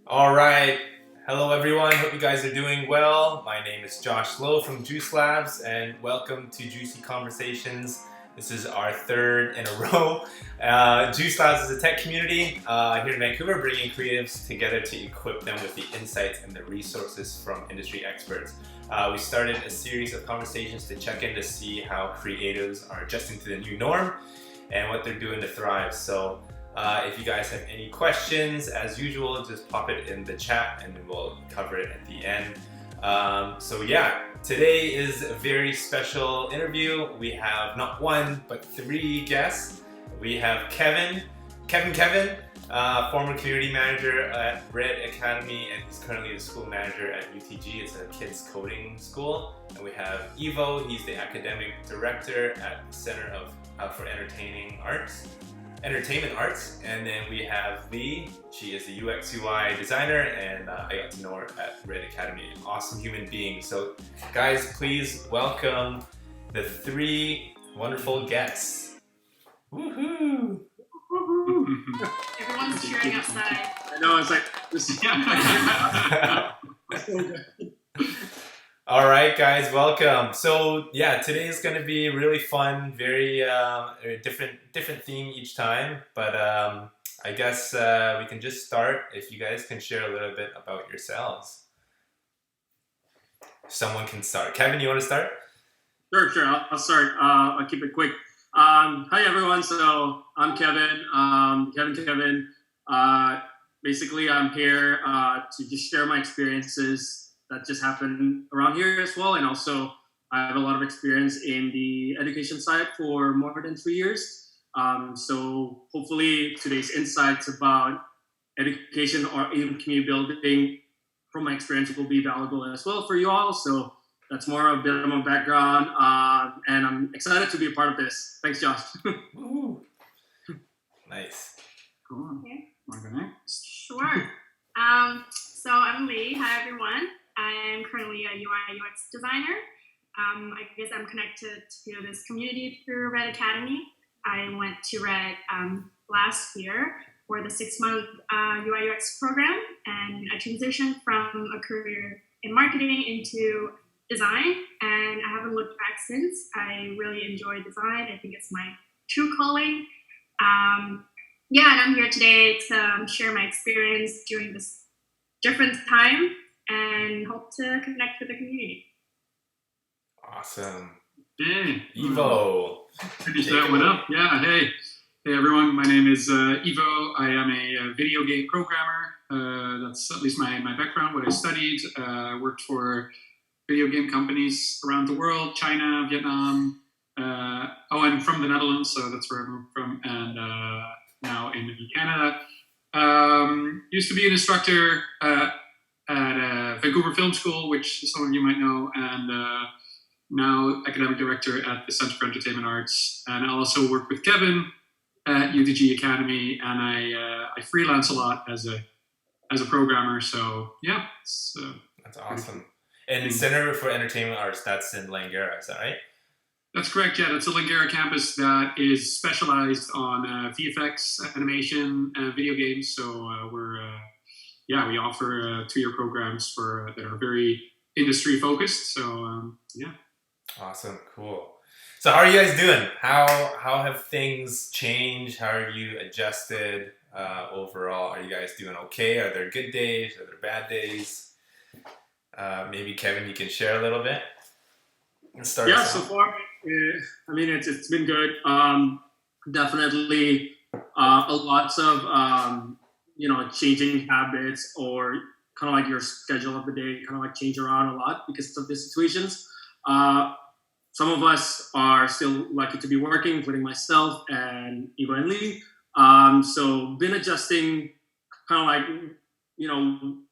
All right. Hello, everyone. Hope you guys are doing well. My name is Josh Lowe from Juice Labs, and welcome to Juicy Conversations. This is our third in a row. Juice Labs is a tech community here in Vancouver, bringing creatives together to equip them with the insights and the resources from industry experts. We started a series of conversations to check in to see how creatives are adjusting to the new norm and what they're doing to thrive. So if you guys have any questions, as usual, just pop it in the chat and we'll cover it at the end. Today is a very special interview. We have not one, but three guests. We have Kevin, former community manager at Red Academy, and he's currently the school manager at UTG. It's a kids coding school. And we have Ivo, he's the academic director at the Center for Entertainment Arts. And then we have Lee. She is the UX UI designer, and I got to know her at Red Academy. An awesome human being. So guys, please welcome the three wonderful guests. Woohoo! Everyone's cheering outside. I know, it's like this. All right, guys, welcome. So yeah, today is going to be really fun, very different theme each time. But I guess we can just start. If you guys can share a little bit about yourselves. Someone can start. Kevin, you want to start? Sure. I'll start. I'll keep it quick. Hi everyone. So I'm Kevin. Kevin. Basically, I'm here to just share my experiences that just happened around here as well, and also I have a lot of experience in the education side for more than 3 years. So hopefully today's insights about education or even community building from my experience will be valuable as well for you all. So that's more a bit of my background, and I'm excited to be a part of this. Thanks, Josh. Nice. Cool. Okay. Okay. Sure. So I'm Lee. Hi, everyone. I'm currently a UI UX designer. I guess I'm connected to this community through Red Academy. I went to Red last year for the 6-month UI UX program, and I transitioned from a career in marketing into design, and I haven't looked back since. I really enjoy design. I think it's my true calling. And I'm here today to share my experience during this different time and hope to connect with the community. Awesome. Hey, Evo. finish that one up. Yeah, hey everyone. My name is Evo. I am a video game programmer. That's at least my background, what I studied. Worked for video game companies around the world, China, Vietnam. I'm from the Netherlands, so that's where I moved from, and now in Canada. Used to be an instructor at Vancouver Film School, which some of you might know, and now academic director at the Center for Entertainment Arts. And I also work with Kevin at UTG Academy, and I freelance a lot as a programmer. So yeah, That's awesome. And Center for Entertainment Arts, that's in Langara, is that right? That's correct. Yeah, that's a Langara campus that is specialized on VFX, animation, and video games. So we offer 2-year programs that are very industry focused. So yeah. Awesome, cool. So how are you guys doing? How have things changed? How are you adjusted overall? Are you guys doing okay? Are there good days? Are there bad days? Maybe Kevin, you can share a little bit. So far, it's been good. Definitely a lots of changing habits, or kind of like your schedule of the day kind of like change around a lot because of the situations. Some of us are still lucky to be working, including myself and Eva and Lee. So been adjusting kind of like,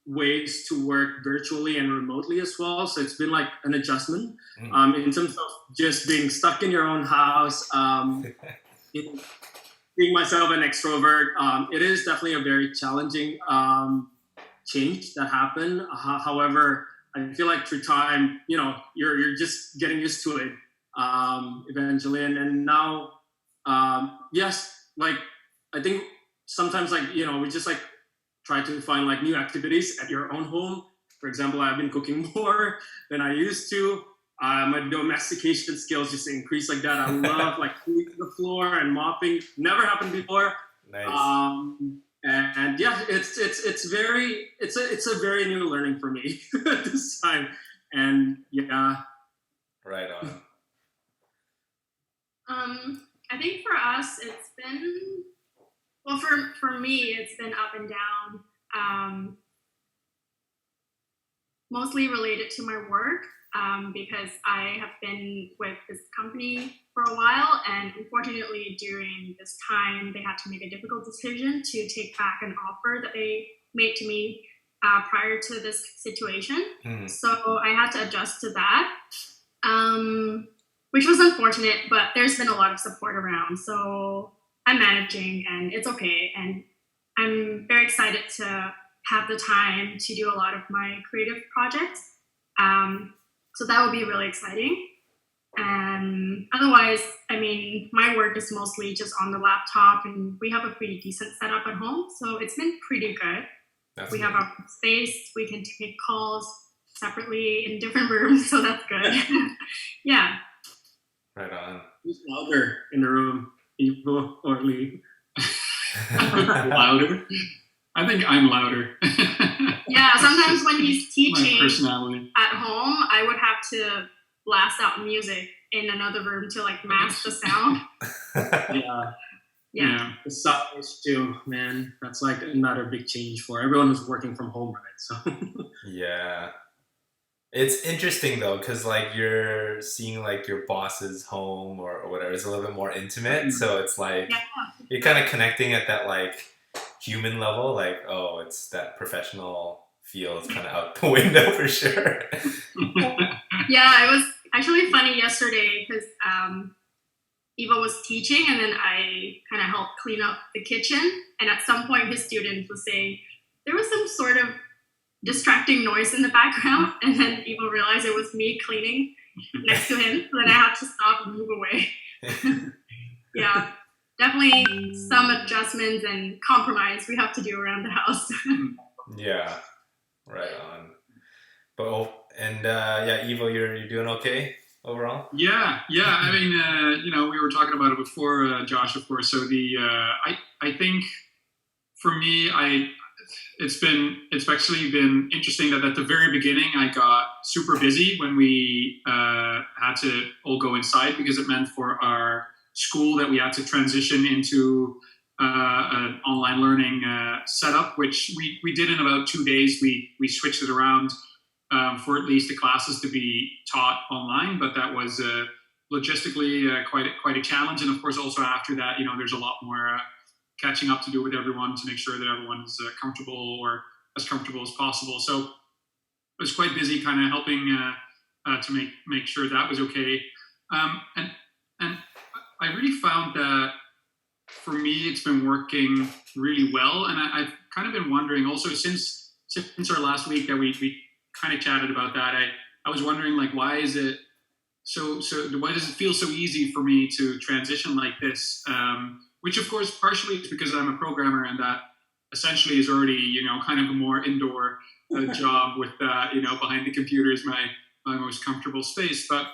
ways to work virtually and remotely as well. So it's been like an adjustment in terms of just being stuck in your own house, being myself an extrovert. It is definitely a very challenging change that happened. However, I feel like through time, you're just getting used to it eventually. And now, yes, like I think sometimes we just like try to find like new activities at your own home. For example, I've been cooking more than I used to. My domestication skills just increased like that. I love like sweeping the floor and mopping. Never happened before. Nice. And yeah, it's a very new learning for me this time. And yeah. Right on. I think for us, it's been, well, for me, it's been up and down, mostly related to my work, because I have been with this company for a while, and unfortunately during this time, they had to make a difficult decision to take back an offer that they made to me prior to this situation. So I had to adjust to that, which was unfortunate, but there's been a lot of support around. So I'm managing and it's okay. And I'm very excited to have the time to do a lot of my creative projects. So that will be really exciting. And otherwise, I mean, my work is mostly just on the laptop and we have a pretty decent setup at home. So it's been pretty good. We have our space. We can take calls separately in different rooms. So that's good. Yeah. Right on. Who's louder in the room, Ivo or Lee? Louder? I think I'm louder. Yeah, sometimes when he's teaching My personality. at home, I would have to blast out music in another room to like mask the sound. Yeah. The sound is too, man. That's like another big change for everyone who's working from home, right? So Yeah. It's interesting though, because like you're seeing like your boss's home or whatever. It's a little bit more intimate. So it's like you're kind of connecting at that like human level. Like, oh, it's that professional feel is kind of out the window for sure. Yeah, it was actually funny yesterday because Eva was teaching and then I kind of helped clean up the kitchen. And at some point his student was saying there was some sort of distracting noise in the background, and then Eva realized it was me cleaning next to him, so then I had to stop and move away. Yeah, definitely some adjustments and compromise we have to do around the house. Yeah, right on. But yeah, Evo, you're doing okay overall? Yeah. I mean, we were talking about it before, Josh, of course. So I think for me, it's actually been interesting that at the very beginning I got super busy when we had to all go inside because it meant for our school that we had to transition into an online learning setup, which we did in about 2 days. We switched it around for at least the classes to be taught online, but that was logistically quite a challenge. And of course, also after that, there's a lot more catching up to do with everyone to make sure that everyone is comfortable or as comfortable as possible. So I was quite busy kind of helping to make sure that was okay. And I really found that for me, it's been working really well. And I've kind of been wondering also since our last week that we kind of chatted about that, I was wondering like, why is it why does it feel so easy for me to transition like this? Which of course partially is because I'm a programmer and that essentially is already, kind of a more indoor job with behind the computer is my most comfortable space. But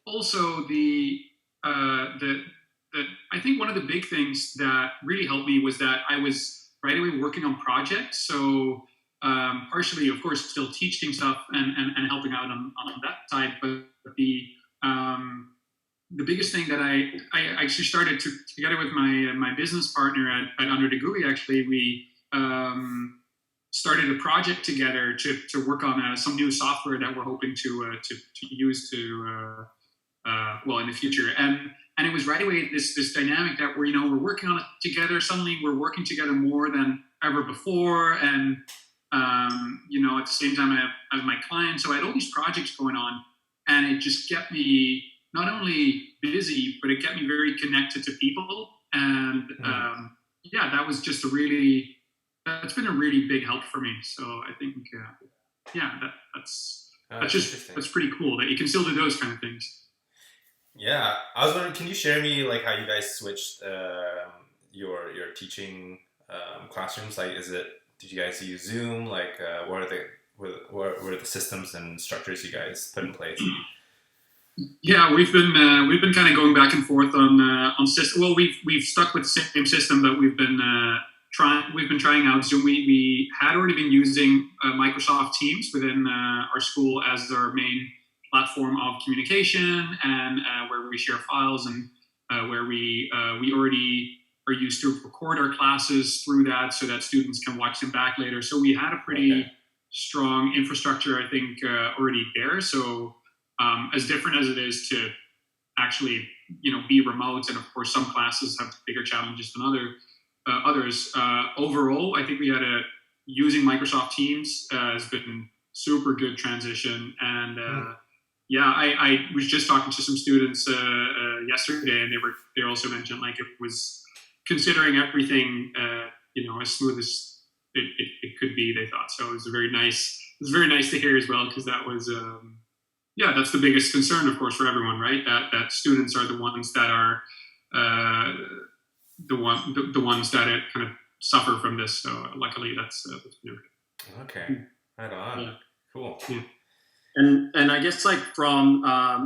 also the I think one of the big things that really helped me was that I was right away working on projects. So partially, of course, still teaching stuff and helping out on that side, but the biggest thing that I actually started together with my business partner at Under the GUI, actually, we started a project together to work on some new software that we're hoping to use in the future. And it was right away this dynamic that we're working on it together. Suddenly we're working together more than ever before. And, at the same time I have my clients. So I had all these projects going on and it just kept me not only busy, but it kept me very connected to people. And that was just that's been a really big help for me. So I think, that's pretty cool that you can still do those kind of things. Yeah, I was wondering, can you share me like how you guys switched your teaching classrooms? Like, did you guys use Zoom? Like, what are the systems and structures you guys put in place? Yeah, we've been kind of going back and forth on system. Well, we've stuck with the same system, but we've been trying out Zoom. We had already been using Microsoft Teams within our school as our main platform of communication, and where we share files, and where we already are used to record our classes through that, so that students can watch them back later. So we had a pretty strong infrastructure, I think, already there. So as different as it is to actually, be remote, and of course some classes have bigger challenges than others. Overall, I think using Microsoft Teams has been super good transition. And I was just talking to some students yesterday, and they also mentioned, like, it was, considering everything, as smooth as it could be, they thought. So it was very nice to hear as well, because that was. That's the biggest concern, of course, for everyone, right? That students are the ones that are the ones that kind of suffer from this. So luckily, that's been okay. Okay, right on. Yeah. Cool. Yeah. And I guess, like, from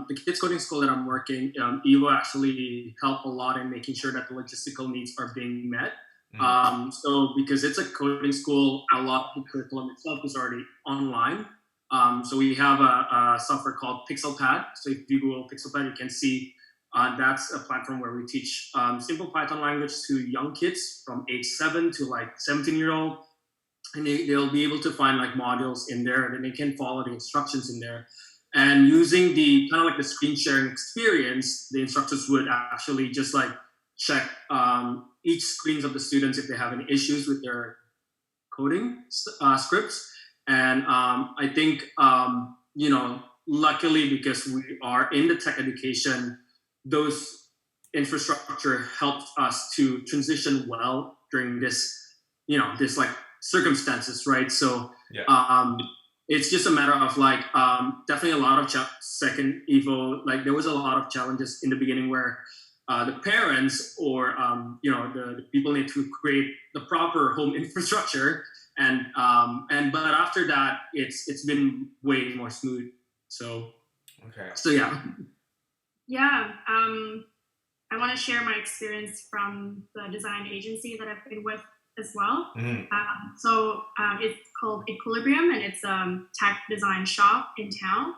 the kids coding school that I'm working, Evo actually helped a lot in making sure that the logistical needs are being met. So because it's a coding school, a lot of the curriculum itself is already online. So we have a software called PixelPad. So if you Google PixelPad, you can see that's a platform where we teach simple Python language to young kids from age 7 to like 17-year-old. And they'll be able to find like modules in there, and then they can follow the instructions in there. And using the kind of like the screen sharing experience, the instructors would actually just like check each screens of the students if they have any issues with their coding scripts. And I think, luckily, because we are in the tech education, those infrastructure helped us to transition well during this, this like circumstances, right? So it's just a matter of like, definitely a lot of second Evo, like there was a lot of challenges in the beginning where the parents or, the people need to create the proper home infrastructure. But after that, it's been way more smooth. So yeah. Yeah. I want to share my experience from the design agency that I've been with as well. It's called Equilibrium, and it's a tech design shop in town.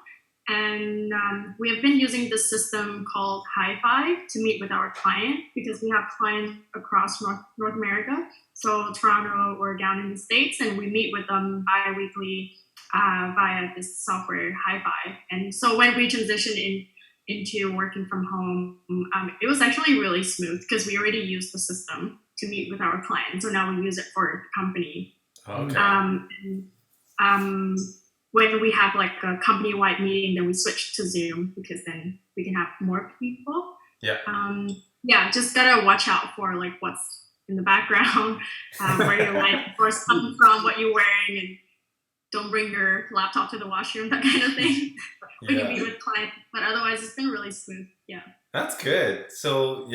And we have been using this system called Hi-Fi to meet with our client, because we have clients across North America, so Toronto or down in the States, and we meet with them bi-weekly via this software Hi-Fi. And so when we transitioned into working from home, it was actually really smooth, because we already used the system to meet with our clients. So now we use it for the company. Okay. When we have like a company-wide meeting, then we switch to Zoom, because then we can have more people. Just gotta watch out for like what's in the background, where your light source coming from, what you're wearing, and don't bring your laptop to the washroom, that kind of thing. When you meet with clients. But otherwise, it's been really smooth. Yeah. That's good. So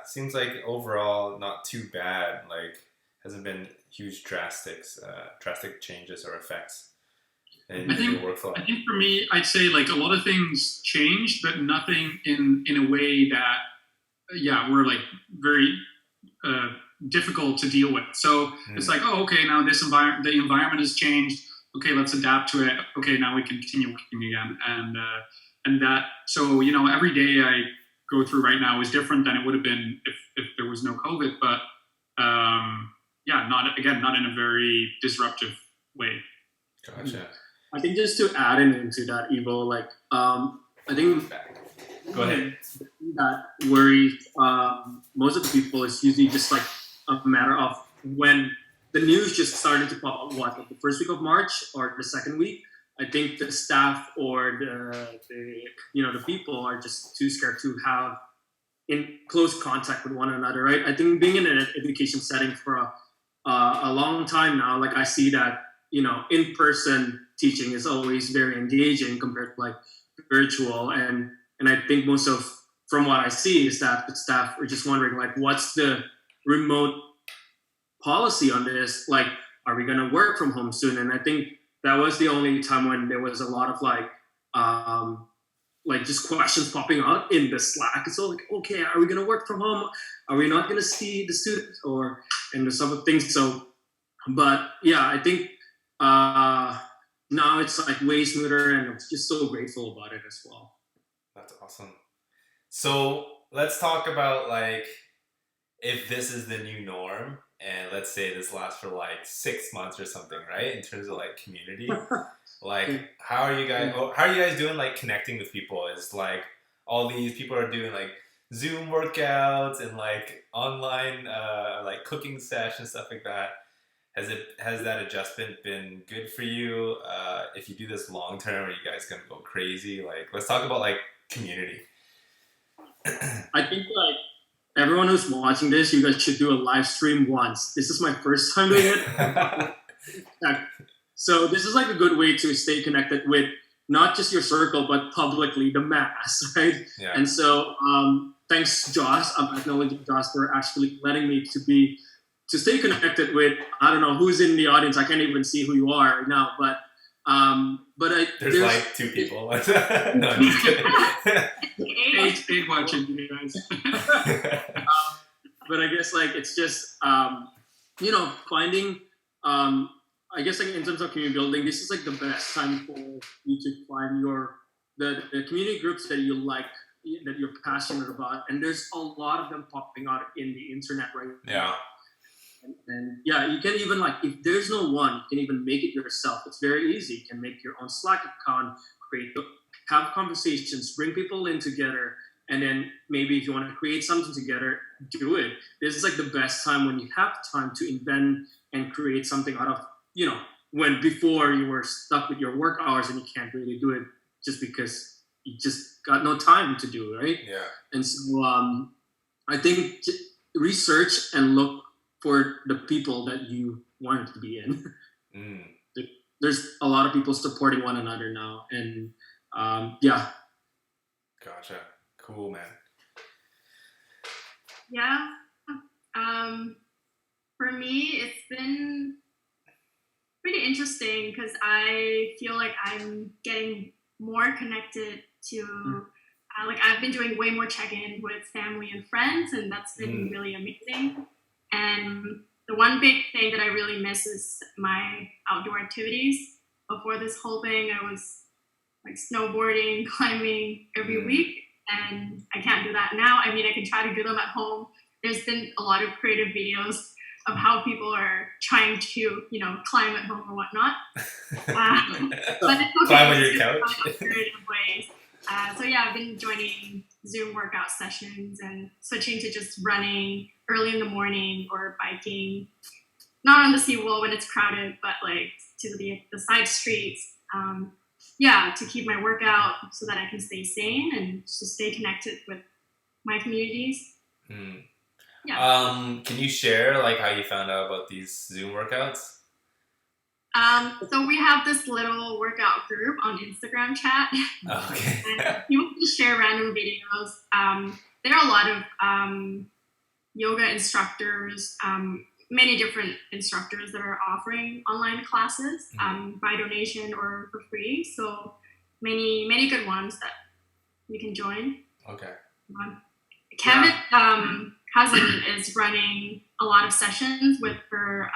seems like overall not too bad. Like, hasn't been huge drastic changes or effects. I think for me, I'd say like a lot of things changed, but nothing in a way that were like very difficult to deal with. So it's like, now the environment has changed. Okay, let's adapt to it. Okay, now we can continue working again, and that. So every day I go through right now is different than it would have been if there was no COVID. But not in a very disruptive way. Gotcha. I think just to add into that, Evo, like I think go ahead. That worries most of the people is usually just like a matter of when the news just started to pop up. Like the first week of March or the second week? I think the staff or the people are just too scared to have in close contact with one another, right? I think being in an education setting for a long time now, like I see that in-person teaching is always very engaging compared to like virtual, and I think from what I see is that the staff are just wondering like what's the remote policy on this. Like, are we going to work from home soon? And I think that was the only time when there was a lot of just questions popping out in the Slack. So like, okay, are we going to work from home? Are we not going to see the students and some of the things? So, but yeah, I think now it's like way smoother, and I'm just so grateful about it as well. That's awesome. So let's talk about like if this is the new norm, and let's say this lasts for like 6 months or something, right? In terms of like community, like how are you guys doing like connecting with people? Is like all these people are doing like Zoom workouts and like online like cooking sessions, stuff like that. Has that adjustment been good for you? If you do this long term, are you guys gonna go crazy? Like, let's talk about like community. I think like everyone who's watching this, you guys should do a live stream once. This is my first time doing it. So this is like a good way to stay connected with not just your circle, but publicly the mass, right? Yeah. And so thanks, Josh. I'm acknowledging Josh for actually letting me to stay connected with, I don't know who's in the audience. I can't even see who you are right now, but there's like 2 people. No, I'm just kidding. Eight watching you guys. But I guess like it's just finding I guess like in terms of community building, this is like the best time for you to find the community groups that you like, that you're passionate about, and there's a lot of them popping out in the internet right now. Yeah. And yeah, you can even like, if there's no one, you can even make it yourself. It's very easy. You can make your own Slack account, have conversations, bring people in together, and then maybe if you want to create something together, do it. This is like the best time when you have time to invent and create something out of, when before you were stuck with your work hours and you can't really do it just because you just got no time to do it, right? Yeah. And so I think research and look for the people that you want to be in. There's a lot of people supporting one another now, and yeah. Gotcha. Cool, man. Yeah. For me, it's been pretty interesting because I feel like I'm getting more connected to, like I've been doing way more check-in with family and friends, and that's been really amazing. And the one big thing that I really miss is my outdoor activities. Before this whole thing, I was like snowboarding, climbing every week, and I can't do that now. I mean, I can try to do them at home. There's been a lot of creative videos of how people are trying to, climb at home or whatnot. But it's okay. Climb on your couch. Creative ways. So yeah, I've been joining Zoom workout sessions and switching to just running early in the morning or biking, not on the seawall when it's crowded, but like to the side streets. To keep my workout so that I can stay sane and to stay connected with my communities. Yeah. Can you share like how you found out about these Zoom workouts? So we have this little workout group on Instagram chat. Okay. And people just share random videos. There are a lot of yoga instructors, many different instructors that are offering online classes by donation or for free. So many good ones that you can join. Okay. Kevin cousin is running a lot of sessions with her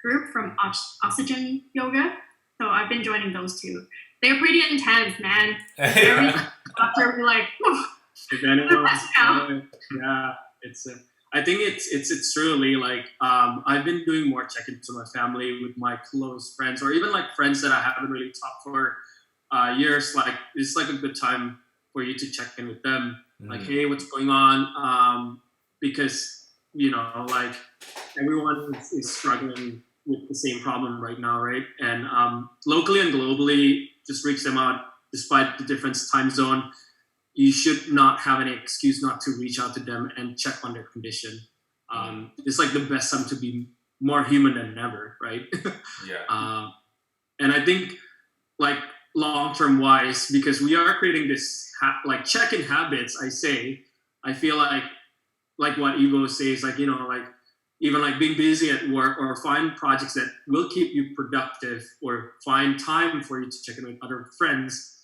group from Oxygen Yoga. So I've been joining those two. They're pretty intense, man. After we're like, yeah, it's. I think it's really like I've been doing more check-ins with my family, with my close friends, or even like friends that I haven't really talked for years. Like it's like a good time for you to check in with them. Like, hey, what's going on? Because like everyone is struggling with the same problem right now, right? And locally and globally, just reach them out despite the different time zone. You should not have any excuse not to reach out to them and check on their condition. It's like the best time to be more human than ever, right? Yeah. And I think like long-term wise, because we are creating this like check-in habits, I feel like what Evo says, like, like even like being busy at work, or find projects that will keep you productive, or find time for you to check in with other friends.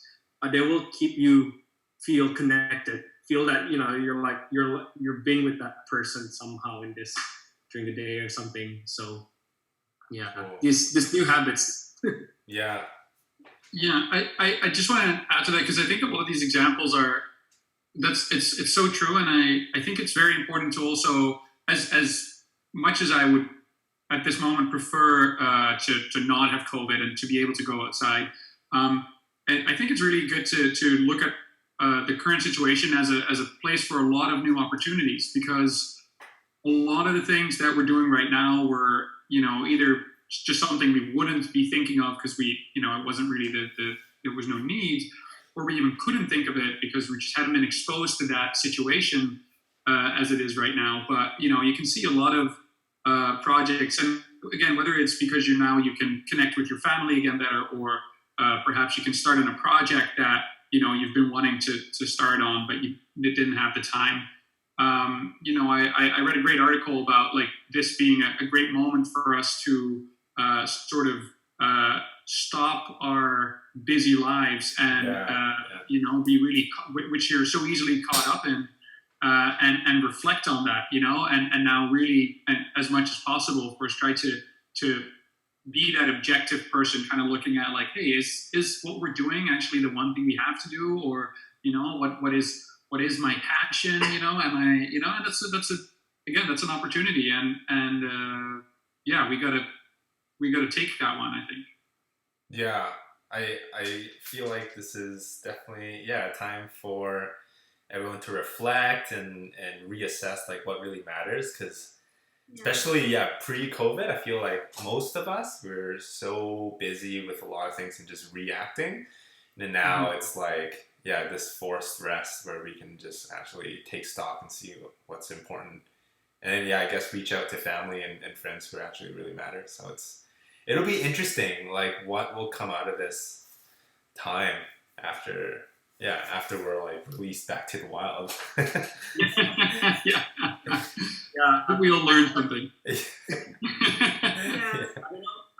They will keep you feel connected, feel that you're being with that person somehow in this during the day or something. So yeah, Cool. these new habits. Yeah. Yeah, I just want to add to that, because I think a lot of these examples are it's so true, and I think it's very important to also, as much as I would at this moment prefer to not have COVID and to be able to go outside. I think it's really good to look at the current situation as a place for a lot of new opportunities, because a lot of the things that we're doing right now were, either just something we wouldn't be thinking of because it wasn't really there was no need, or we even couldn't think of it because we just hadn't been exposed to that situation as it is right now. But, you can see a lot of projects, and again, whether it's because you can connect with your family again better, or perhaps you can start in a project that you've been wanting to start on, but you didn't have the time. I read a great article about like this being a great moment for us to sort of stop our busy lives and be really, which you're so easily caught up in, and reflect on that, and now really, and as much as possible, of course, try to be that objective person, kind of looking at like, hey, is what we're doing actually the one thing we have to do, or what is my passion, am I, and that's an opportunity, and we gotta take that one, I think. Yeah, I feel like this is definitely a time for everyone to reflect and reassess like what really matters, because especially pre-COVID, I feel like most of us were so busy with a lot of things and just reacting, and then now it's like this forced rest where we can just actually take stock and see what's important, and then I guess reach out to family and friends who actually really matter. So it'll be interesting, like what will come out of this time after we're like released back to the wild. Yeah, we'll learn something.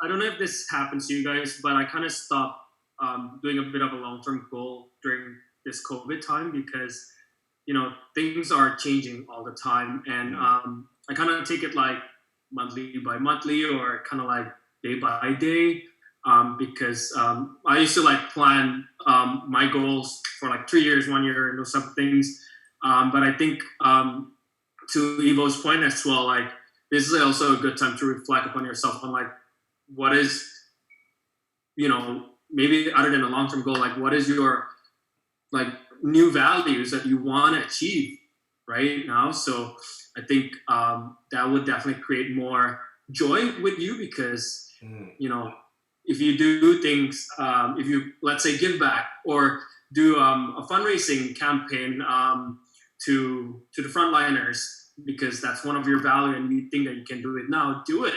I don't know if this happens to you guys, but I kind of stopped doing a bit of a long-term goal during this COVID time, because things are changing all the time, and I kind of take it like monthly by monthly, or kind of like day by day, because I used to like plan my goals for like 3 years, 1 year, and those type of things. But I think to Evo's point as well, like this is also a good time to reflect upon yourself on like what is, maybe other than a long-term goal, like what is your like new values that you want to achieve right now. So I think that would definitely create more joy with you, because if you do things, if you, let's say, give back or do a fundraising campaign to the frontliners, because that's one of your value and you think that you can do it now, do it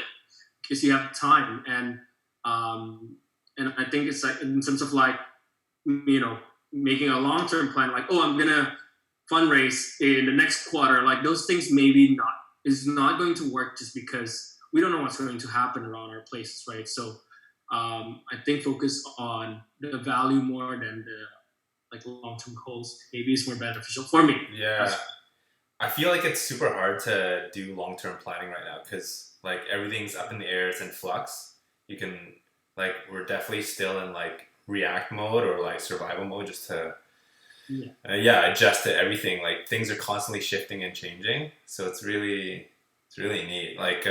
because you have time. And I think it's like in terms of like, making a long-term plan, like, oh, I'm gonna fundraise in the next quarter, like those things maybe is not going to work, just because we don't know what's going to happen around our places, right? So I think focus on the value more than the like long-term goals maybe is more beneficial for me. Yeah, I feel like it's super hard to do long-term planning right now, because like everything's up in the air, it's in flux. You can like, we're definitely still in like react mode or like survival mode, just to adjust to everything. Like things are constantly shifting and changing, so it's really neat. Like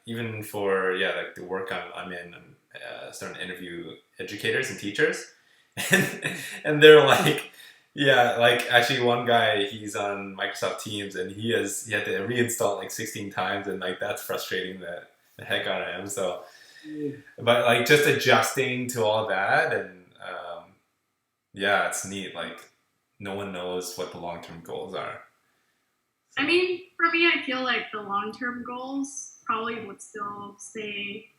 even for like the work I'm in, I'm starting to interview educators and teachers, and they're like, like actually one guy, he's on Microsoft Teams, and he had to reinstall like 16 times, and like that's frustrating the heck out of him. So but like just adjusting to all that, and it's neat. Like no one knows what the long-term goals are. So. I mean, for me, I feel like the long-term goals probably would still stay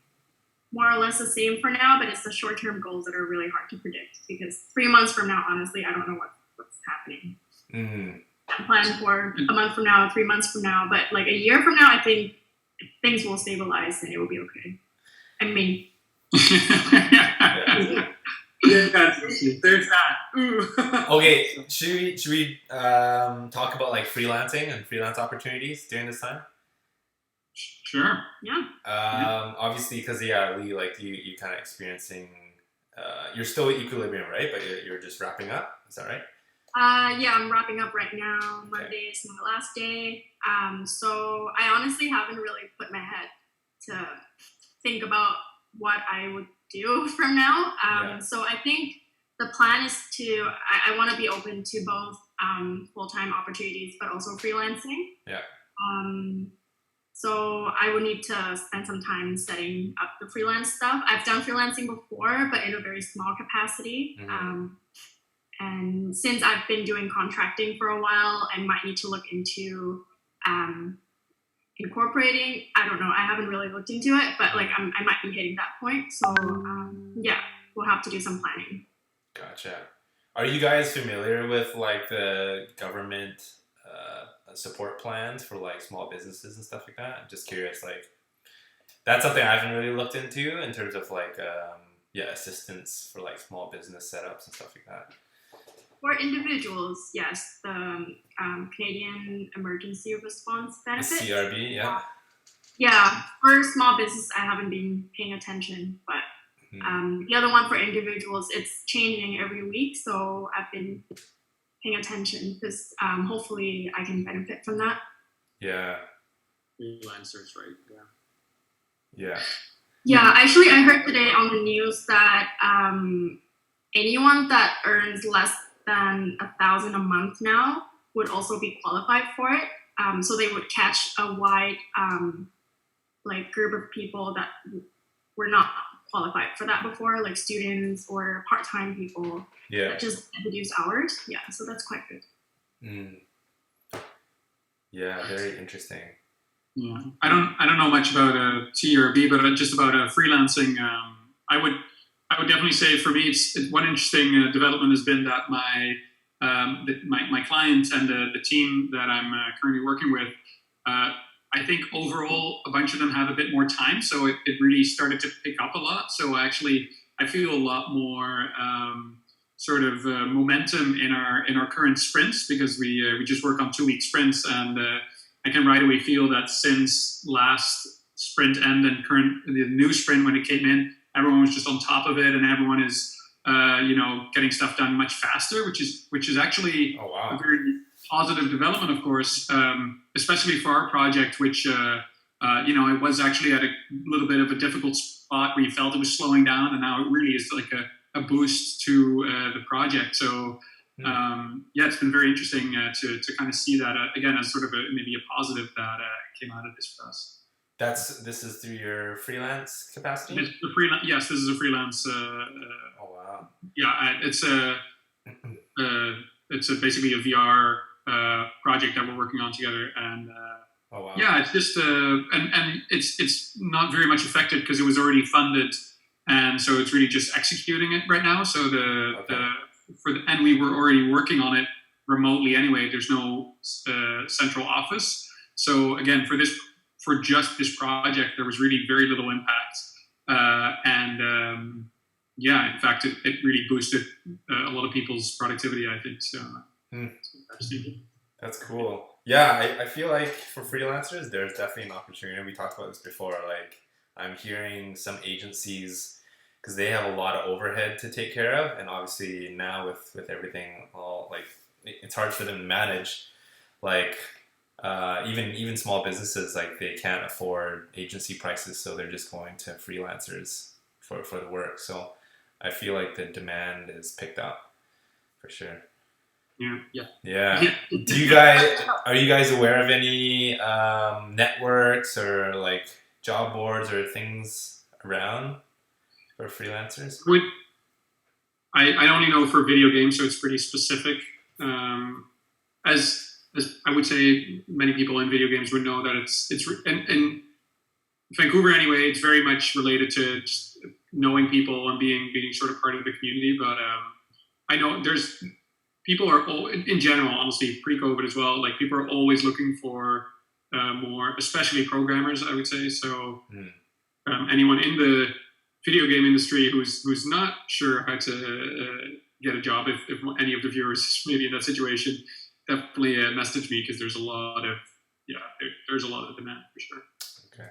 more or less the same for now, but it's the short-term goals that are really hard to predict, because 3 months from now, honestly, I don't know what's happening. I'm planning for a month from now, 3 months from now, but like a year from now, I think things will stabilize and it will be okay. I mean, Yeah, there's that. Ooh. Okay, should we talk about like freelancing and freelance opportunities during this time? Sure. yeah. Obviously, because Lee, like you kind of experiencing. You're still at equilibrium, right? But you're just wrapping up. Is that right? Yeah, I'm wrapping up right now. Monday is my last day. So I honestly haven't really put my head to think about what I would do from now. So I think the plan is I want to be open to both full-time opportunities, but also freelancing. Yeah. So I would need to spend some time setting up the freelance stuff. I've done freelancing before, but in a very small capacity. And since I've been doing contracting for a while, I might need to look into incorporating. I don't know. I haven't really looked into it, but like I might be hitting that point. So yeah, we'll have to do some planning. Gotcha. Are you guys familiar with like the government support plans for like small businesses and stuff like that? I'm just curious. Like that's something I haven't really looked into in terms of like assistance for like small business setups and stuff like that. For individuals, yes, the Canadian Emergency Response Benefit. The CRB, yeah. Yeah, for small business, I haven't been paying attention, but the other one for individuals, it's changing every week, so I've been paying attention because hopefully I can benefit from that. Yeah. Freelancers, right? Yeah. Yeah, actually, I heard today on the news that anyone that earns less than $1,000 a month now would also be qualified for it. So they would catch a wide like group of people that were not qualified for that before, like students or part-time people that just reduce hours. Yeah, so that's quite good. Yeah, very interesting. Yeah, I don't know much about TRB, but just about freelancing. I would definitely say for me, it's one interesting development has been that my client and the team that I'm currently working with, I think overall a bunch of them have a bit more time, so it really started to pick up a lot. So actually, I feel a lot more sort of momentum in our current sprints because we just work on 2-week sprints, and I can right away feel that since last sprint end and the new sprint when it came in, everyone was just on top of it, and everyone is, getting stuff done much faster, which is actually a very positive development, of course, especially for our project, which, it was actually at a little bit of a difficult spot where you felt it was slowing down, and now it really is like a boost to the project. So, it's been very interesting to kind of see that, again, as sort of maybe a positive that came out of this for us. This is through your freelance capacity? Yes, this is a freelance. Oh wow! Yeah, it's basically a VR project that we're working on together, and yeah, it's just and it's not very much affected because it was already funded, and so it's really just executing it right now. So and we were already working on it remotely anyway. There's no central office, so again for just this project, there was really very little impact. In fact, it really boosted a lot of people's productivity, I think. So that's cool. Yeah, I feel like for freelancers, there's definitely an opportunity. We talked about this before. Like, I'm hearing some agencies, because they have a lot of overhead to take care of. And obviously now with everything all, like, it's hard for them to manage. Like, even small businesses, like they can't afford agency prices, so they're just going to freelancers for the work. So I feel like the demand is picked up for sure. Yeah. Are you guys aware of any networks or like job boards or things around for freelancers? I only know for video games, so it's pretty specific. As I would say, many people in video games would know that it's in Vancouver anyway. It's very much related to just knowing people and being sort of part of the community. But I know people are in general, honestly, pre-COVID as well. Like people are always looking for more, especially programmers, I would say. So anyone in the video game industry who's not sure how to get a job, if any of the viewers maybe in that situation, definitely message me, because there's a lot of demand for sure. Okay.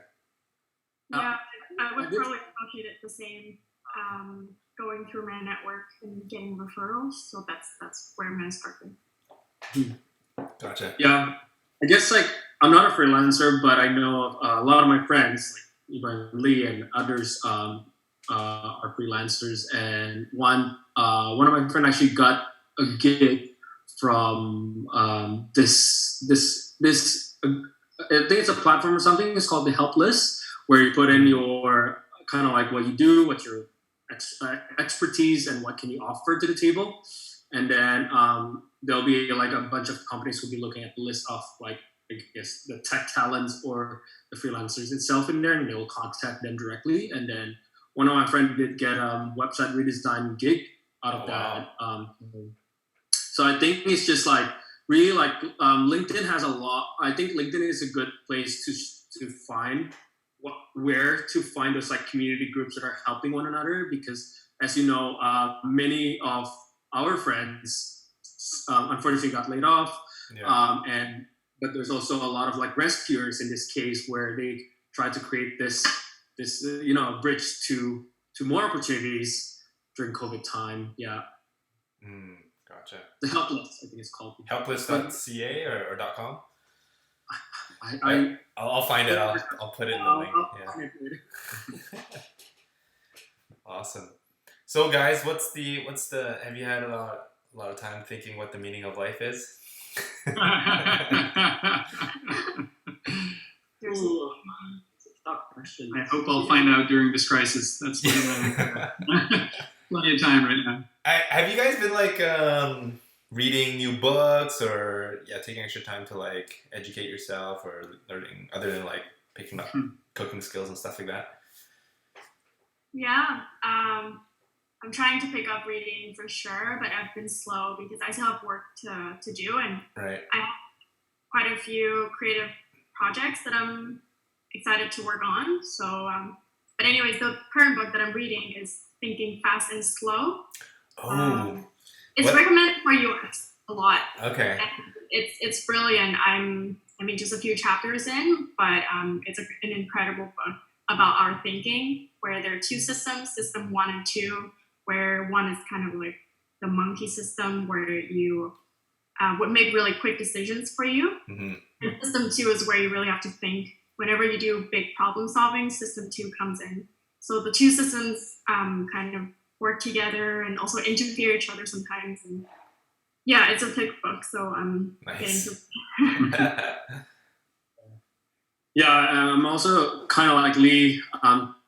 Yeah, I would probably associate it the same, going through my network and getting referrals. So that's where I'm gonna start with. Gotcha. Yeah, I guess like I'm not a freelancer, but I know of a lot of my friends, like even Lee and others, are freelancers. And one of my friends actually got a gig from this I think it's a platform or something. It's called The Helpless, where you put in your kind of like what you do, what's your expertise, and what can you offer to the table. And then there'll be like a bunch of companies who'll be looking at the list of like, I guess, the tech talents or the freelancers itself in there, and they'll contact them directly. And then one of my friends did get a website redesign gig out of that. So I think it's just like really like LinkedIn has a lot. I think LinkedIn is a good place to find where to find those like community groups that are helping one another, because as you know, many of our friends unfortunately got laid off, but there's also a lot of like rescuers in this case where they try to create this bridge to more opportunities during COVID time. Gotcha. The Helpless, I think it's called. Helpless.ca or .com? I'll find it. I'll put it in the link. Awesome. So guys, what's the have you had a lot of time thinking what the meaning of life is? Ooh, it's a tough question. I hope I'll find out during this crisis. That's plenty of time right now. Have you guys been like reading new books or taking extra time to like educate yourself or learning other than like picking up cooking skills and stuff like that? Yeah, I'm trying to pick up reading for sure, but I've been slow because I still have work to do, and I have quite a few creative projects that I'm excited to work on. So, but anyways, the current book that I'm reading is Thinking Fast and Slow. It's recommended for UX a lot. Okay. And it's brilliant. I'm just a few chapters in, but it's an incredible book about our thinking, where there are two systems, system 1 and 2, where one is kind of like the monkey system, where you would make really quick decisions for you. And system 2 is where you really have to think. Whenever you do big problem solving, system 2 comes in. So the two systems kind of work together and also interfere each other sometimes. And yeah, it's a thick book, so I'm getting to. Yeah, I'm also kind of like Lee.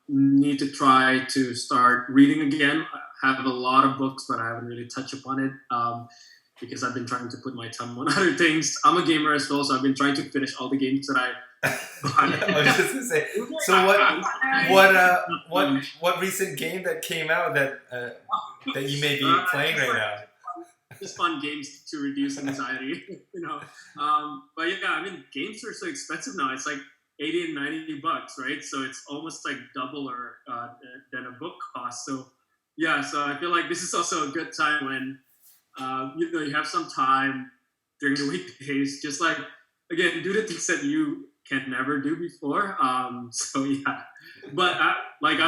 Need to try to start reading again. I have a lot of books, but I haven't really touched upon it because I've been trying to put my time on other things. I'm a gamer as well, so I've been trying to finish all the games that I was just gonna say. So what recent game that came out that you may be playing right now? Just fun games to reduce anxiety, But yeah, I mean, games are so expensive now. It's like $80 and $90, right? So it's almost like double or than a book cost. So yeah, so I feel like this is also a good time when you have some time during the weekdays, just like again, do the things that you can never do before. So yeah, but I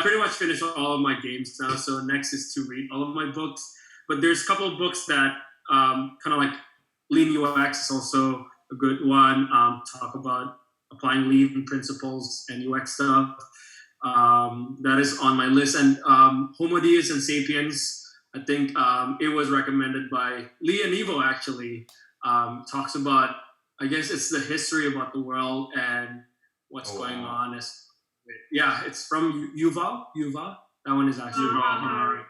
pretty much finished all of my games now. So next is to read all of my books. But there's a couple of books that kind of like Lean UX is also a good one. Talk about applying lean principles and UX stuff. That is on my list. And Homo Deus and Sapiens, I think it was recommended by Lee and Evo actually. Talks about, I guess it's the history about the world and what's going on. It's from Yuval. That one is actually Yuval.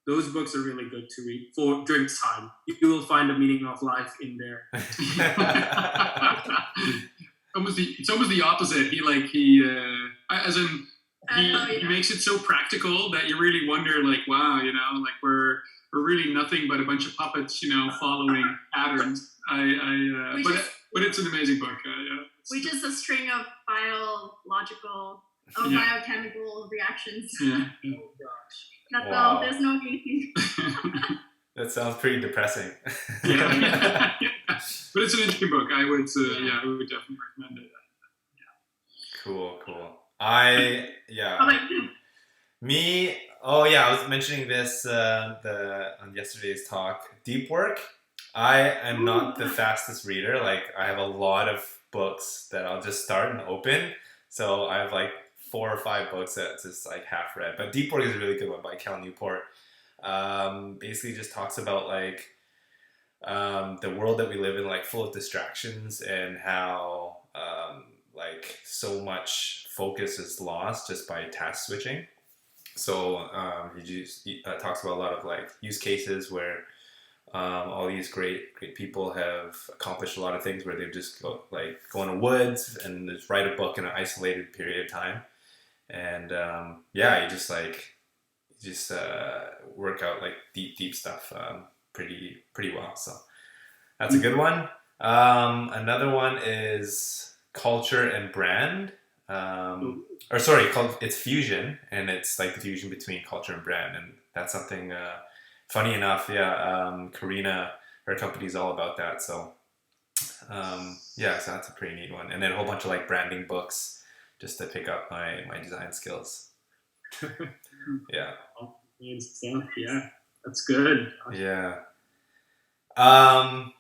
Those books are really good to read for during time. You will find the meaning of life in there. It's almost the opposite. He makes it so practical that you really wonder, like, wow, like we're really nothing but a bunch of puppets, following patterns. But it's an amazing book. We're just a string of biological or Yeah. biochemical reactions. Yeah. That's Wow. all. There's no anything. That sounds pretty depressing. Yeah. But it's an interesting book. I would definitely recommend it. Cool. How about you? Me, oh yeah, I was mentioning this on yesterday's talk. Deep work. I am not the fastest reader. Like I have a lot of books that I'll just start and open. So I have like 4 or 5 books that's just like half read. But Deep Work is a really good one by Cal Newport. Basically just talks about like the world that we live in, like full of distractions, and how like so much focus is lost just by task switching. So he talks about a lot of like use cases where all these great people have accomplished a lot of things where they just go in the woods and just write a book in an isolated period of time, and you just work out like deep stuff pretty well. So that's a good one. Another one is Culture and Brand. It's Fusion, and it's like the fusion between culture and brand, and that's something funny enough, Karina, her company's all about that. So so that's a pretty neat one. And then a whole bunch of like branding books just to pick up my design skills. Yeah. Yeah, that's good. Yeah.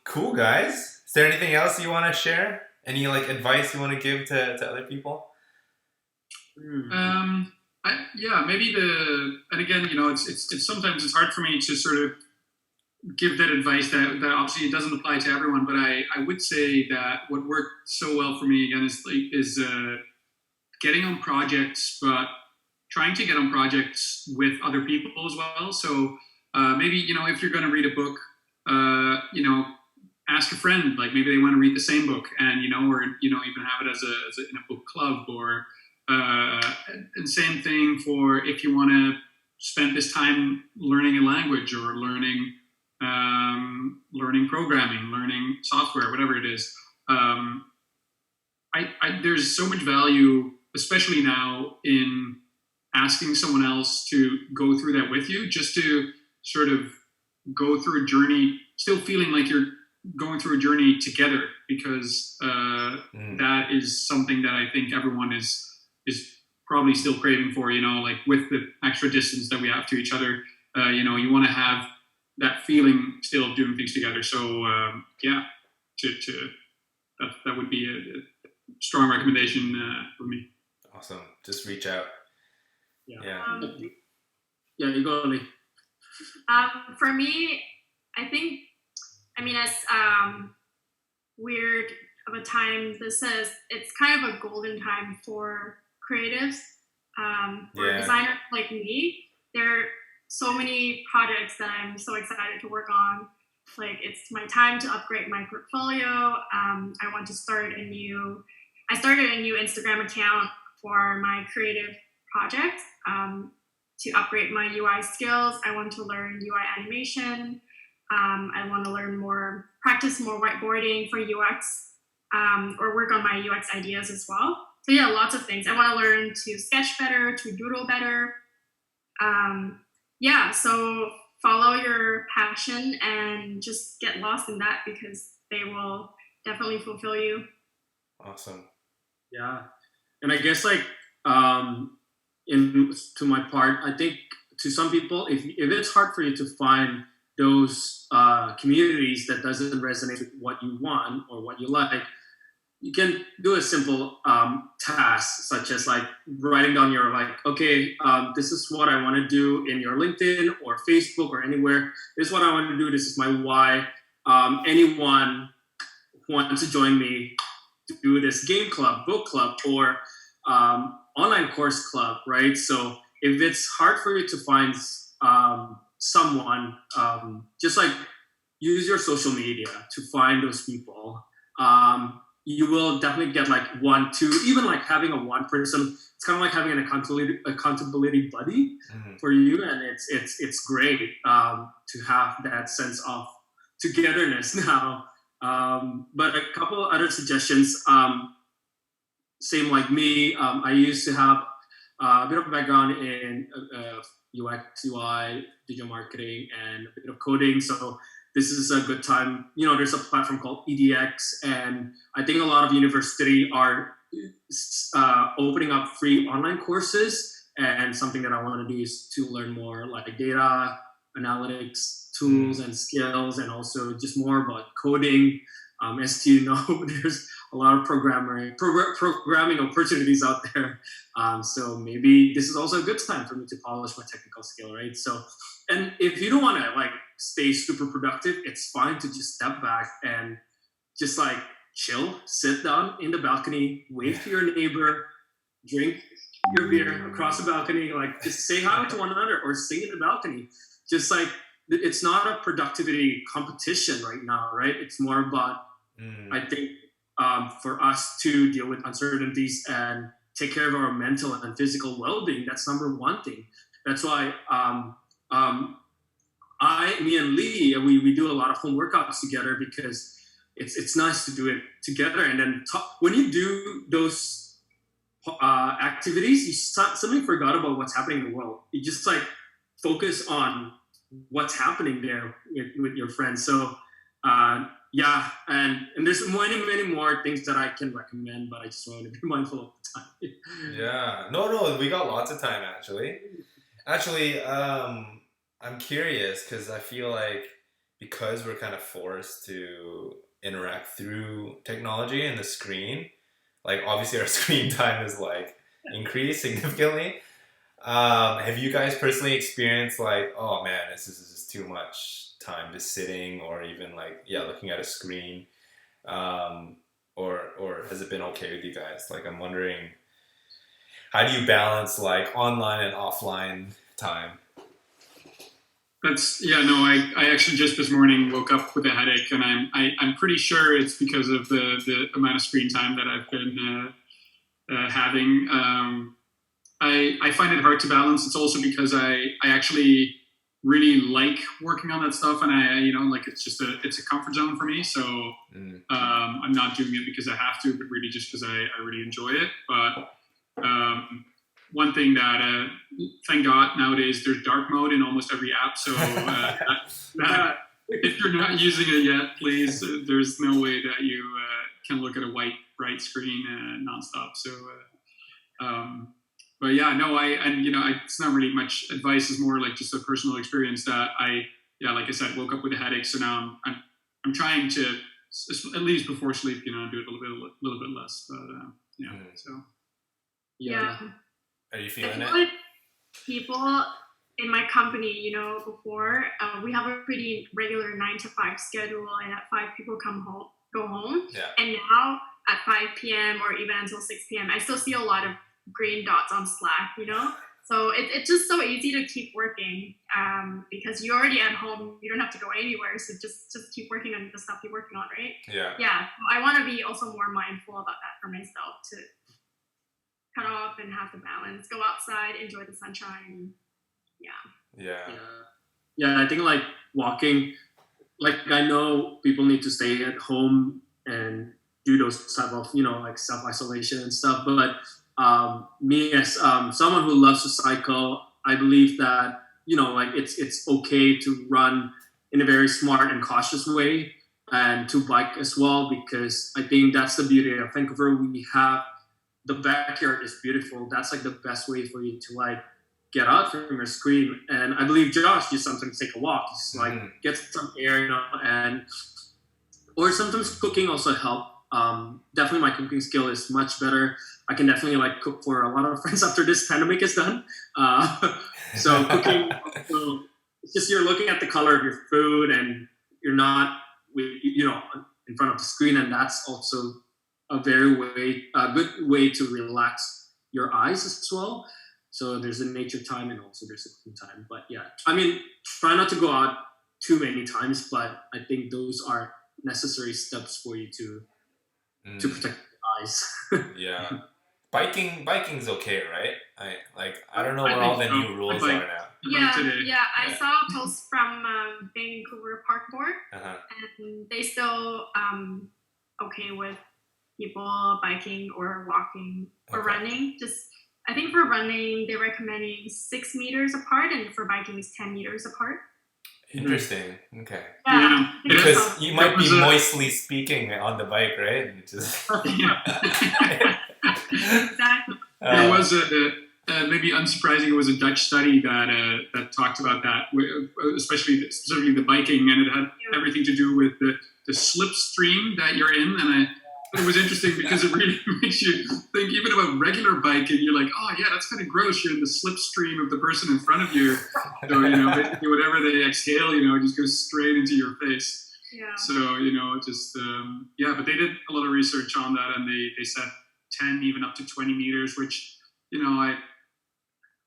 Cool, guys. Is there anything else you want to share? Any like advice you want to give to other people? Maybe and again, it's sometimes it's hard for me to sort of give that advice that obviously it doesn't apply to everyone, but I would say that what worked so well for me again is getting on projects, but trying to get on projects with other people as well. So maybe, if you're going to read a book, ask a friend, like maybe they want to read the same book, and or even have it as in a book club, or and same thing for if you want to spend this time learning a language, or learning programming, learning software, whatever it is. There's so much value, especially now, in asking someone else to go through that with you, just to sort of go through a journey, still feeling like you're going through a journey together, because that is something that I think everyone is probably still craving for, like with the extra distance that we have to each other, you want to have that feeling still of doing things together. So that would be a strong recommendation for me. Awesome. Just reach out. Yeah, you go, Lee. For me, I think, as weird of a time this is, it's kind of a golden time for creatives, for designers like me. There are so many projects that I'm so excited to work on. Like, it's my time to upgrade my portfolio. I started a new Instagram account for my creative project, to upgrade my UI skills. I want to learn UI animation. I want to practice more whiteboarding for UX, or work on my UX ideas as well. So lots of things. I want to learn to sketch better, to doodle better. So follow your passion and just get lost in that, because they will definitely fulfill you. Awesome. Yeah. And I guess to my part, I think to some people, if it's hard for you to find those communities that doesn't resonate with what you want or what you like, you can do a simple task, such as writing down your this is what I want to do in your LinkedIn or Facebook or anywhere. This is what I want to do. This is my why. Anyone who wants to join me to do this game club, book club, or online course club, right? So if it's hard for you to find someone, just use your social media to find those people. You will definitely get 1, 2, even having a one person. It's kind of like having an accountability buddy for you, and it's great to have that sense of togetherness now. But a couple other suggestions. same like me, I used to have a bit of a background in UX, UI, digital marketing, and a bit of coding. So this is a good time. There's a platform called EDX, and I think a lot of university are opening up free online courses. And something that I want to do is to learn more like data analytics tools and skills, and also just more about coding. As you know, there's a lot of programming opportunities out there. So maybe this is also a good time for me to polish my technical skill, right? So, and if you don't want to like stay super productive, it's fine to just step back and just like chill, sit down in the balcony, wave to your neighbor, drink your beer across the balcony, like just say hi to one another or sing in the balcony. Just like, it's not a productivity competition right now, right? It's more about, I think, for us to deal with uncertainties and take care of our mental and physical well-being. That's number one thing. That's why me and Lee, we do a lot of home workouts together, because it's nice to do it together. And then when you do those activities, you suddenly forgot about what's happening in the world. You just like focus on what's happening there with your friends. So yeah, and there's many more things that I can recommend, but I just want to be mindful of the time. Yeah, no, we got lots of time actually. I'm curious because I feel like because we're kind of forced to interact through technology and the screen, like obviously our screen time is like increased significantly. Have you guys personally experienced like, oh man, this is just too much time just sitting, or even like, yeah, looking at a screen, or has it been okay with you guys? Like, I'm wondering, how do you balance like online and offline time? I actually just this morning woke up with a headache, and I'm pretty sure it's because of the amount of screen time that I've been having. I find it hard to balance. It's also because I actually really like working on that stuff, and it's a comfort zone for me. So I'm not doing it because I have to, but really just because I really enjoy it. But one thing that thank God nowadays there's dark mode in almost every app. So that if you're not using it yet, please, there's no way that you can look at a bright screen nonstop. So. But yeah, no, it's not really much advice. It's more like just a personal experience that like I said, woke up with a headache. So now I'm trying to, at least before sleep, do it a little bit less. But so. Yeah. Are you feeling it? Like people in my company, before we have a pretty regular 9 to 5 schedule, and at 5 people go home. Yeah. And now at 5 p.m. or even until 6 p.m., I still see a lot of green dots on Slack, So it's just so easy to keep working because you're already at home. You don't have to go anywhere. So just keep working on the stuff you're working on, right? Yeah. Yeah. So I want to be also more mindful about that for myself, to cut off and have the balance. Go outside, enjoy the sunshine. Yeah, I think like walking, like I know people need to stay at home and do those type of, like self-isolation and stuff. But me as someone who loves to cycle, I believe that, like it's okay to run in a very smart and cautious way, and to bike as well, because I think that's the beauty of Vancouver. We have the backyard is beautiful. That's like the best way for you to like get out from your screen. And I believe Josh just sometimes take a walk, just like get some air, or sometimes cooking also help. Definitely my cooking skill is much better. I can definitely like cook for a lot of friends after this pandemic is done. So cooking, it's just you're looking at the color of your food and you're not, in front of the screen, and that's also a good way to relax your eyes as well. So there's a nature time and also there's a cooking time. But yeah, I mean, try not to go out too many times, but I think those are necessary steps for you to protect your eyes. Yeah. Biking's okay, right? I don't know what all the new rules are now. Yeah. I saw a post from Vancouver Park Board, and they still okay with people biking or walking or Okay. running. Just I think for running they're recommending 6 meters apart, and for biking is 10 meters apart. Interesting. Okay. Yeah, Yeah, I think Because so. you might be That was a- moistly speaking on the bike, right? Which is Exactly. There was maybe unsurprising. It was a Dutch study that talked about that, specifically the biking, and it had everything to do with the slipstream that you're in. And it was interesting because it really makes you think even about regular biking. You're like, oh yeah, that's kind of gross. You're in the slipstream of the person in front of you. So basically whatever they exhale, it just goes straight into your face. Yeah. So just but they did a lot of research on that, and they said 10, even up to 20 meters, which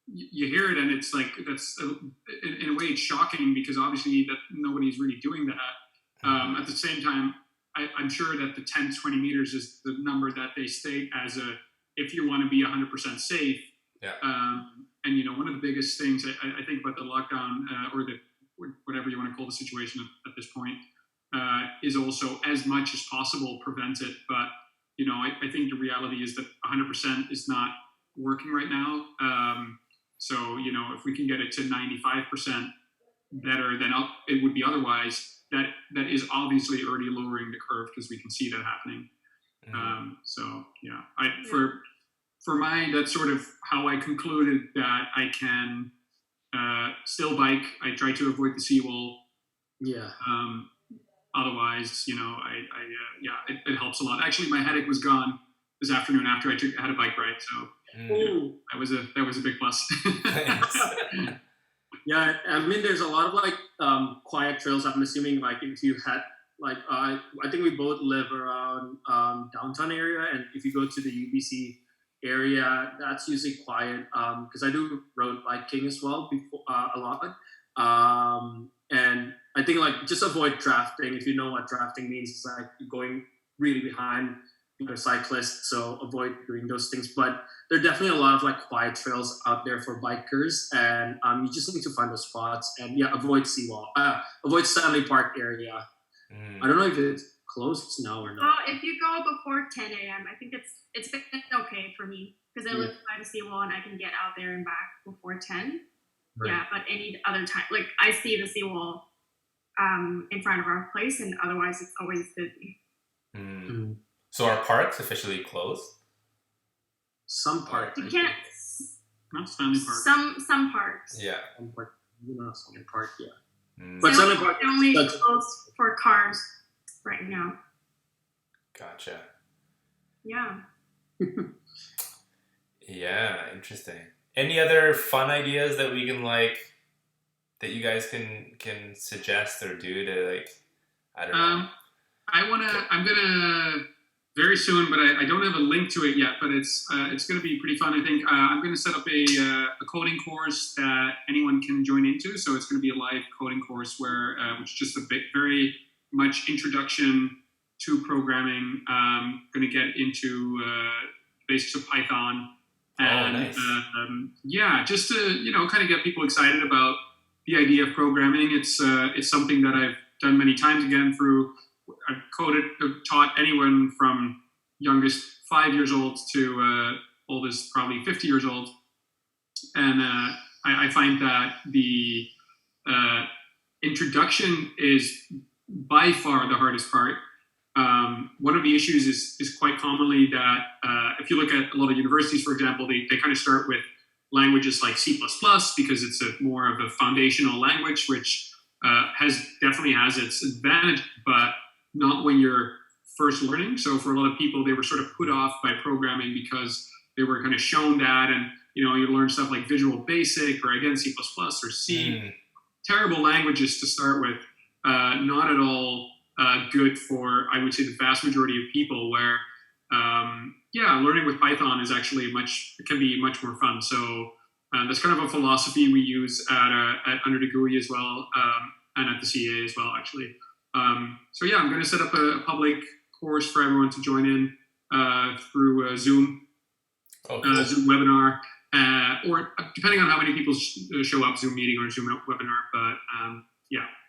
you hear it and it's like that's in a way it's shocking because obviously that nobody's really doing that. At the same time, I'm sure that the 10 to 20 meters is the number that they state as if you want to be 100% safe. Yeah. And one of the biggest things I think about the lockdown or the whatever you want to call the situation at this point is also as much as possible prevent it. But I think the reality is that 100% is not working right now. So if we can get it to 95% better than it would be otherwise, that is obviously already lowering the curve because we can see that happening. For mine, that's sort of how I concluded that I can still bike. I try to avoid the seawall. Yeah. Otherwise, it helps a lot. Actually, my headache was gone this afternoon after I had a bike ride, so that was a big plus. Yeah, I mean, there's a lot of quiet trails. I'm assuming if you had I think we both live around downtown area, and if you go to the UBC area, that's usually quiet. Because I do road biking as well a lot. And I think just avoid drafting. If you know what drafting means, it's like going really behind cyclists, so avoid doing those things. But there are definitely a lot of quiet trails out there for bikers, and you just need to find those spots and avoid seawall, avoid Stanley Park area. I don't know if it's closed now or not. Well, if you go before 10 a.m., I think it's been okay for me because I live by the seawall and I can get out there and back before 10. Right. Yeah, but any other time, I see the seawall in front of our place, and otherwise it's always busy. So are parks officially closed? Some parks. You can't. Not Stanley Park. Some parks. Yeah. Some park. Stanley Park. Yeah. But But Stanley Park. they only closed for cars right now. Gotcha. Yeah. Yeah, interesting. Any other fun ideas that we can that you guys can suggest or do to I don't know. I'm gonna very soon, but I don't have a link to it yet. But it's gonna be pretty fun. I think I'm gonna set up a coding course that anyone can join into. So it's gonna be a live coding course where which is just very much introduction to programming. Gonna get into basics of Python. And nice. Just to kind of get people excited about the idea of programming. It's something that I've done many times. Again, I've taught anyone from youngest 5 years old to oldest probably 50 years old, and I find that the introduction is by far the hardest part. One of the issues is quite commonly that if you look at a lot of universities, for example, they kind of start with languages like C++ because it's more of a foundational language, which definitely has its advantage, but not when you're first learning. So for a lot of people, they were sort of put off by programming because they were kind of shown that, and you learn stuff like Visual Basic or again C++ or C. Terrible languages to start with, not at all good for, I would say, the vast majority of people, where learning with Python is actually it can be much more fun. So that's kind of a philosophy we use at Under the GUI as well, and at the CA as well, actually. I'm going to set up a public course for everyone to join in through Zoom, Zoom webinar, or depending on how many people show up, Zoom meeting or Zoom webinar. But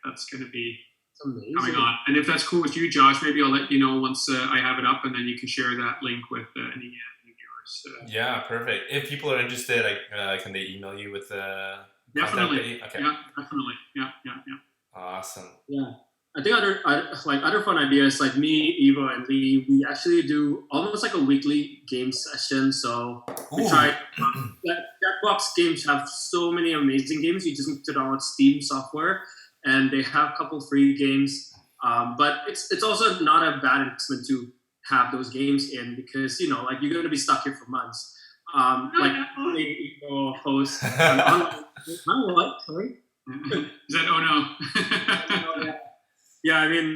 that's going to be It's amazing. coming on. And if that's cool with you, Josh, maybe I'll let you know once I have it up, and then you can share that link with any viewers. Yeah, perfect. If people are interested, can they email you with the Definitely. Okay. Yeah, definitely. Yeah. Awesome. Yeah. I think other fun ideas like me, Eva, and Lee, we actually do almost like a weekly game session. So we Ooh. try. Jackbox games have so many amazing games. You just need to download Steam software, and they have a couple free games. But it's also not a bad investment to have those games in, because like you're going to be stuck here for months. Eva host an online. What? Sorry. Is that oh no? Yeah, I mean,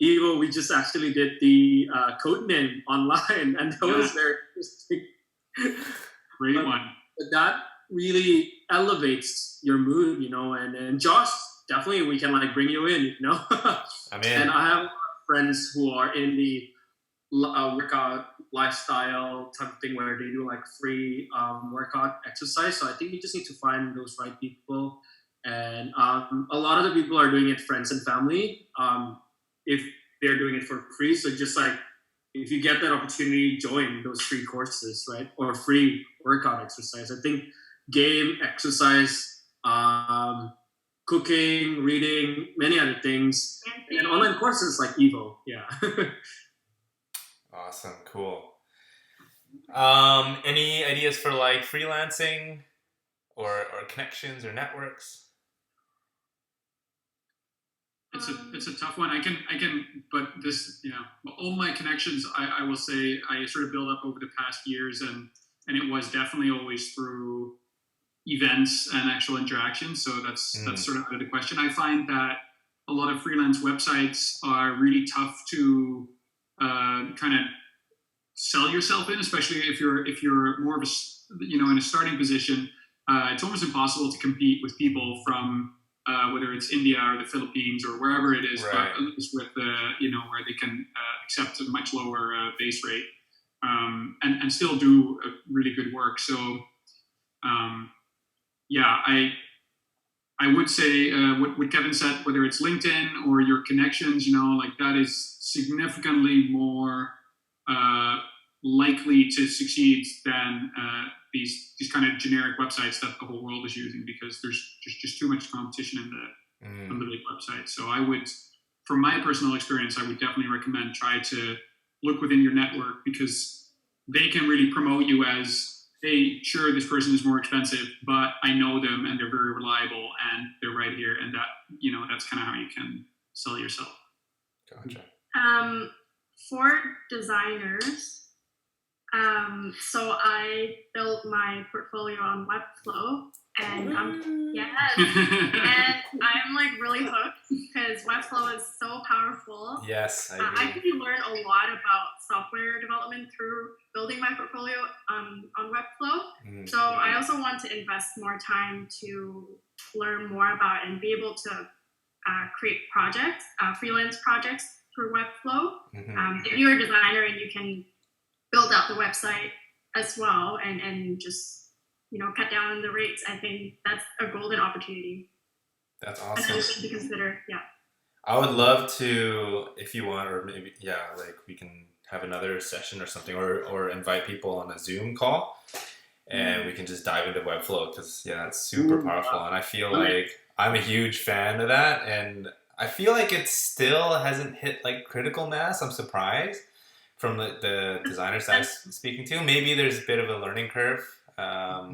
Evo, we just actually did the code name online, and that was very interesting. Great one. But that really elevates your mood, and Josh, definitely we can bring you in, I'm in. And I have friends who are in the workout lifestyle type of thing where they do free workout exercise. So I think you just need to find those right people. And a lot of the people are doing it friends and family if they're doing it for free. So just if you get that opportunity, join those free courses, right? Or free workout exercise. I think game, exercise, cooking, reading, many other things, and online courses like Evo. Yeah. Awesome. Cool. Any ideas for freelancing or connections or networks? It's a tough one. I can, but this, all my connections, I will say, I sort of built up over the past years, and it was definitely always through events and actual interactions. So that's sort of out of the question. I find that a lot of freelance websites are really tough to kind of sell yourself in, especially if you're more of a, in a starting position. It's almost impossible to compete with people from whether it's India or the Philippines or wherever it is, right. But at least with where they can accept a much lower base rate and still do really good work. So I would say what Kevin said, whether it's LinkedIn or your connections, that is significantly more likely to succeed than these kind of generic websites that the whole world is using, because there's just too much competition in the big websites. So I would, from my personal experience, I would definitely recommend try to look within your network, because they can really promote you as, hey, sure, this person is more expensive, but I know them and they're very reliable and they're right here, and that that's kind of how you can sell yourself. Gotcha. For designers, so I built my portfolio on Webflow, and I'm really hooked because Webflow is so powerful. Yes, I actually learned a lot about software development through building my portfolio on Webflow. So I also want to invest more time to learn more about and be able to create projects, freelance projects through Webflow. If you're a designer and you can build out the website as well and just cut down on the rates, I think that's a golden opportunity. That's awesome. Another thing to consider. Yeah. I would love to, if you want, or maybe we can have another session or something, or invite people on a Zoom call, and we can just dive into Webflow, because it's super powerful, and I feel like I'm a huge fan of that, and I feel like it still hasn't hit critical mass. I'm surprised from the designers I'm speaking to. Maybe there's a bit of a learning curve, but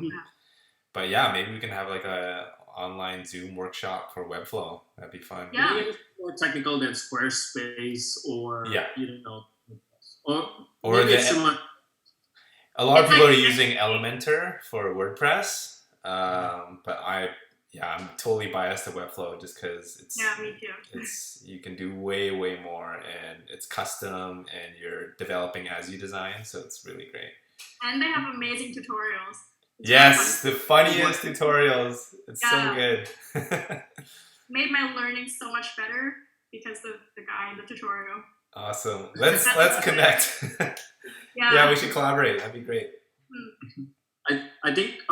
maybe we can have a online Zoom workshop for Webflow. That'd be fun. Yeah. Maybe it's more technical than Squarespace or or maybe it's similar. A lot of people are using Elementor for WordPress, but I'm totally biased to Webflow just because it's me too. You can do way more, and it's custom, and you're developing as you design, so it's really great. And they have amazing tutorials. Yes, the funniest tutorials. It's so good. Made my learning so much better because of the guy in the tutorial. Awesome. Let's connect. Yeah, we should collaborate. That'd be great. I think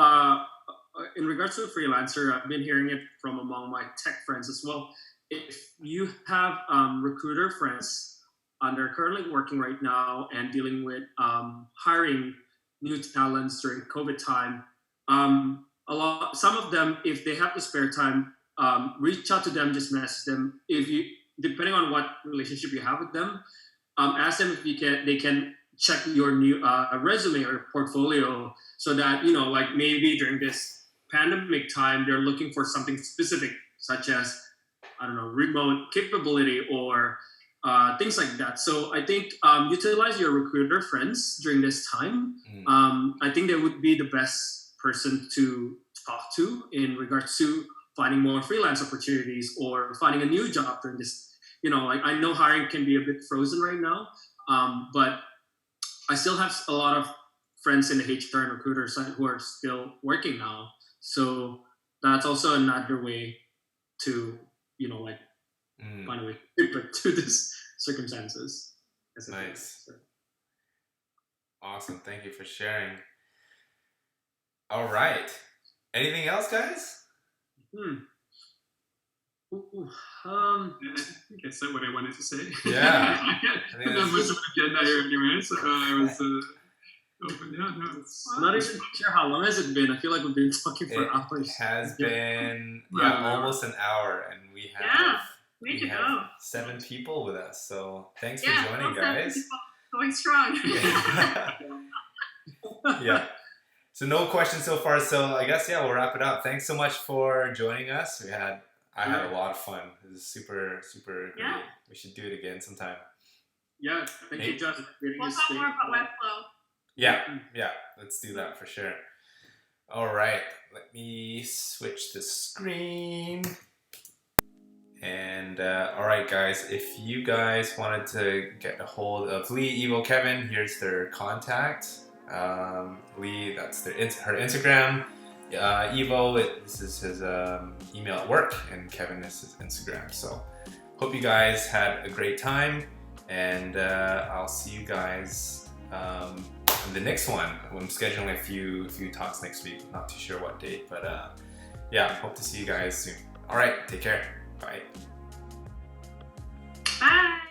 in regards to a freelancer, I've been hearing it from among my tech friends as well. if you have recruiter friends that are currently working right now and dealing with hiring new talents during COVID time, some of them, if they have the spare time, reach out to them, just message them. If you, depending on what relationship you have with them, ask them if they can check your new resume or portfolio, so that like maybe during this pandemic time they're looking for something specific, such as I don't know, remote capability or things like that. So I think utilize your recruiter friends during this time. I think they would be the best person to talk to in regards to finding more freelance opportunities or finding a new job during this. Like I know hiring can be a bit frozen right now, but I still have a lot of friends in the HR and recruiter side who are still working now. So that's also another way to, like find a way to this circumstances. Nice. Awesome. Thank you for sharing. All right. Anything else, guys? I think I said what I wanted to say. Yeah. I don't have much of an agenda here anyway, so I was open. Yeah, no, it's I'm not even sure how long has it been. I feel like we've been talking for hours. It has been almost an hour, and we have 7 people with us. So thanks for joining, guys. Going strong. Yeah. So no questions so far. So I guess we'll wrap it up. Thanks so much for joining us. I had a lot of fun. It was super, super great. We should do it again sometime. Yeah, thank you, Josh. We'll talk more about Webflow. Yeah, let's do that for sure. All right, let me switch the screen. And all right, guys, if you guys wanted to get a hold of Lee, Evo, Kevin, here's their contact. Lee, that's her Instagram. Evo, this is his email at work, and Kevin is his Instagram. So hope you guys had a great time, and I'll see you guys in the next one. I'm scheduling a few talks next week. I'm not too sure what date, but hope to see you guys soon. All right, take care. Bye. Bye.